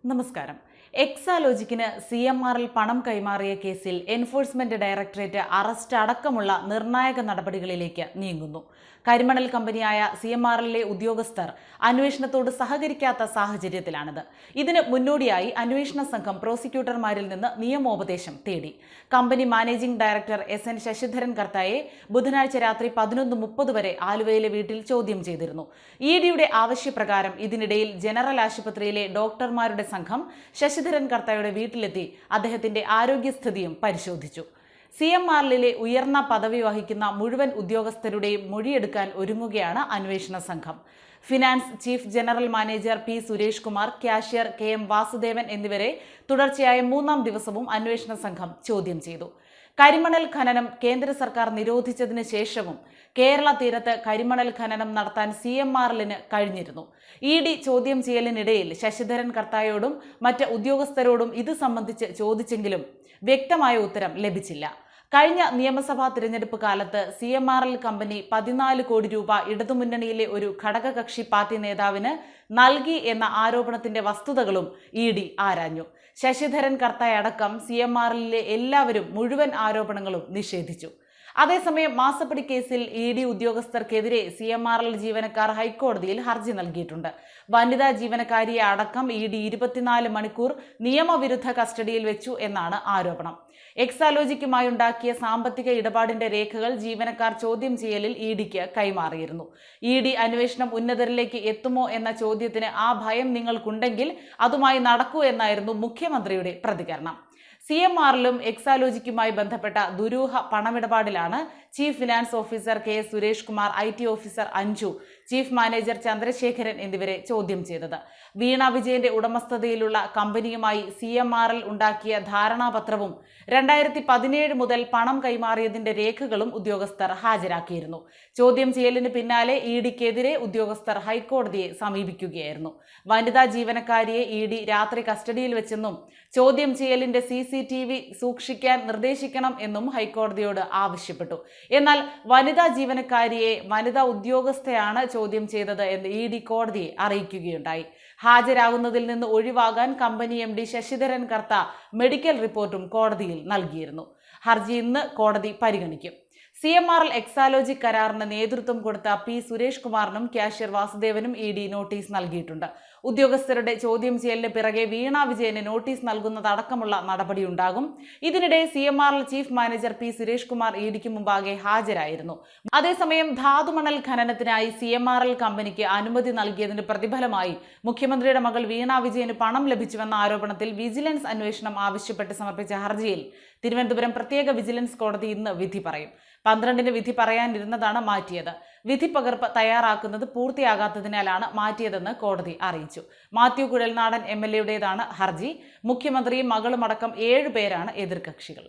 നമസ്കാരം. എക്സാലോജിക്കിന് CMRൽ പണം കൈമാറിയ കേസിൽ എൻഫോഴ്സ്മെന്റ് ഡയറക്ടറേറ്റ് അറസ്റ്റ് അടക്കമുള്ള നിർണായക നടപടികളിലേക്ക് നീങ്ങുന്നു. കരിമണൽ കമ്പനിയായ CMRലെ ഉദ്യോഗസ്ഥർ അന്വേഷണത്തോട് സഹകരിക്കാത്ത സാഹചര്യത്തിലാണിത്. ഇതിന് മുന്നോടിയായി അന്വേഷണ സംഘം പ്രോസിക്യൂട്ടർമാരിൽ നിന്ന് നിയമോപദേശം തേടി. Company managing director SN Sasidharan കർത്തായെ ബുധനാഴ്ച രാത്രി 11:30 വരെ ആലുവയിലെ വീട്ടിൽ ചോദ്യം ചെയ്തിരുന്നു. EDയുടെ ആവശ്യപ്രകാരം ഇതിനിടയിൽ ജനറൽ ആശുപത്രിയിലെ ഡോക്ടർമാരുടെ സംഘം ശശിധരൻ കർത്തായുടെ വീട്ടിലെത്തി അദ്ദേഹത്തിന്റെ ആരോഗ്യസ്ഥിതിയും പരിശോധിച്ചു. CMRലെ ഉയർന്ന പദവി വഹിക്കുന്ന മുഴുവൻ ഉദ്യോഗസ്ഥരുടെയും മൊഴിയെടുക്കാൻ ഒരുങ്ങുകയാണ് അന്വേഷണ സംഘം. Finance chief general manager P. Suresh Kumar, cashier KM Vasudevan എന്നിവരെ തുടർച്ചയായ 3-ാം ദിവസവും അന്വേഷണ സംഘം ചോദ്യം ചെയ്തു. കരിമണൽ ഖനനം കേന്ദ്ര സർക്കാർ നിരോധിച്ചതിന് ശേഷവും കേരള തീരത്ത് കരിമണൽ ഖനനം നടത്താൻ CMRലിന് കഴിഞ്ഞിരുന്നു. ED ചോദ്യം ചെയ്യലിനിടയിൽ ശശിധരൻ കർത്തായോടും മറ്റ് ഉദ്യോഗസ്ഥരോടും ഇത് സംബന്ധിച്ച് ചോദിച്ചെങ്കിലും വ്യക്തമായ ഉത്തരം ലഭിച്ചില്ല. കഴിഞ്ഞ നിയമസഭാ തിരഞ്ഞെടുപ്പ് കാലത്ത് CMRൽ കമ്പനി 14 കോടി രൂപ ഇടതുമുന്നണിയിലെ ഒരു ഘടകകക്ഷി പാർട്ടി നേതാവിന് നൽകി എന്ന ആരോപണത്തിന്റെ വസ്തുതകളും ED ആരാഞ്ഞു. ശശിധരൻ കർത്തായടക്കം CMRലെ എല്ലാവരും മുഴുവൻ ആരോപണങ്ങളും നിഷേധിച്ചു. അതേസമയം മാസപ്പടി കേസിൽ ED ഉദ്യോഗസ്ഥർക്കെതിരെ CMRൽ ജീവനക്കാർ ഹൈക്കോടതിയിൽ ഹർജി നൽകിയിട്ടുണ്ട്. വനിതാ ജീവനക്കാരിയെ അടക്കം ED 24 മണിക്കൂർ നിയമവിരുദ്ധ കസ്റ്റഡിയിൽ വെച്ചു എന്നാണ് ആരോപണം. എക്സാലോജിക്കുമായുണ്ടാക്കിയ സാമ്പത്തിക ഇടപാടിന്റെ രേഖകൾ ജീവനക്കാർ ചോദ്യം ചെയ്യലിൽ EDക്ക് കൈമാറിയിരുന്നു. ED അന്വേഷണം ഉന്നതരിലേക്ക് എത്തുമോ എന്ന ചോദ്യത്തിന് ആ ഭയം നിങ്ങൾക്കുണ്ടെങ്കിൽ അതുമായി നടക്കൂ എന്നായിരുന്നു മുഖ്യമന്ത്രിയുടെ പ്രതികരണം. CMRലും എക്സാലോജിക്കുമായി ബന്ധപ്പെട്ട ദുരൂഹ പണമിടപാടിലാണ് chief finance officer KS Suresh Kumar, IT officer Anju, chief manager Chandrasekharan എന്നിവരെ ചോദ്യം ചെയ്തത്. വീണ വിജയന്റെ ഉടമസ്ഥതയിലുള്ള കമ്പനിയുമായി CMRൽ ഉണ്ടാക്കിയ ധാരണാപത്രവും 2017 മുതൽ പണം കൈമാറിയതിന്റെ രേഖകളും ഉദ്യോഗസ്ഥർ ഹാജരാക്കിയിരുന്നു. ചോദ്യം ചെയ്യലിന് പിന്നാലെ EDക്കെതിരെ ഉദ്യോഗസ്ഥർ ഹൈക്കോടതിയെ സമീപിക്കുകയായിരുന്നു. വനിതാ ജീവനക്കാരിയെ ED രാത്രി കസ്റ്റഡിയിൽ വെച്ചെന്നും ചോദ്യം ചെയ്യലിന്റെ CCTV സൂക്ഷിക്കാൻ നിർദ്ദേശിക്കണം എന്നും ഹൈക്കോടതിയോട് ആവശ്യപ്പെട്ടു. എന്നാൽ വനിതാ ജീവനക്കാരിയെ വനിതാ ഉദ്യോഗസ്ഥയാണ് ചോദ്യം ചെയ്തത് എന്ന് ED കോടതിയെ അറിയിക്കുകയുണ്ടായി. ഹാജരാകുന്നതിൽ നിന്ന് ഒഴിവാകാൻ കമ്പനി MD ശശിധരൻ കർത്ത മെഡിക്കൽ റിപ്പോർട്ടും കോടതിയിൽ നൽകിയിരുന്നു. ഹർജി ഇന്ന് കോടതി പരിഗണിക്കും. CMRൽ എക്സാലോജിക് കരാറിന് നേതൃത്വം കൊടുത്ത P. സുരേഷ് കുമാറിനും കാഷ്യർ വാസുദേവനും ED നോട്ടീസ് നൽകിയിട്ടുണ്ട്. ഉദ്യോഗസ്ഥരുടെ ചോദ്യം ചെയ്യലിന് പിറകെ വീണ വിജയന് നോട്ടീസ് നൽകുന്നതടക്കമുള്ള നടപടിയുണ്ടാകും. ഇതിനിടെ CMRൽ chief manager P. Suresh Kumar EDക്ക് മുമ്പാകെ ഹാജരായിരുന്നു. അതേസമയം ധാതുമണൽ ഖനനത്തിനായി CMRൽ കമ്പനിക്ക് അനുമതി നൽകിയതിന് പ്രതിഫലമായി മുഖ്യമന്ത്രിയുടെ മകൾ വീണ വിജയന് പണം ലഭിച്ചുവെന്ന ആരോപണത്തിൽ വിജിലൻസ് അന്വേഷണം ആവശ്യപ്പെട്ട് സമർപ്പിച്ച ഹർജിയിൽ തിരുവനന്തപുരം പ്രത്യേക വിജിലൻസ് കോടതി ഇന്ന് വിധി പറയും. 12-ന് വിധി പറയാനിരുന്നതാണ് മാറ്റിയത്. വിധി പകർപ്പ് തയ്യാറാക്കുന്നത് പൂർത്തിയാകാത്തതിനാലാണ് മാറ്റിയതെന്ന് കോടതി അറിയിച്ചു. മാത്യു കുഴൽനാടൻ MLAയുടേതാണ് ഹർജി. മുഖ്യമന്ത്രിയും മകളുമടക്കം 7 പേരാണ് എതിർകക്ഷികൾ.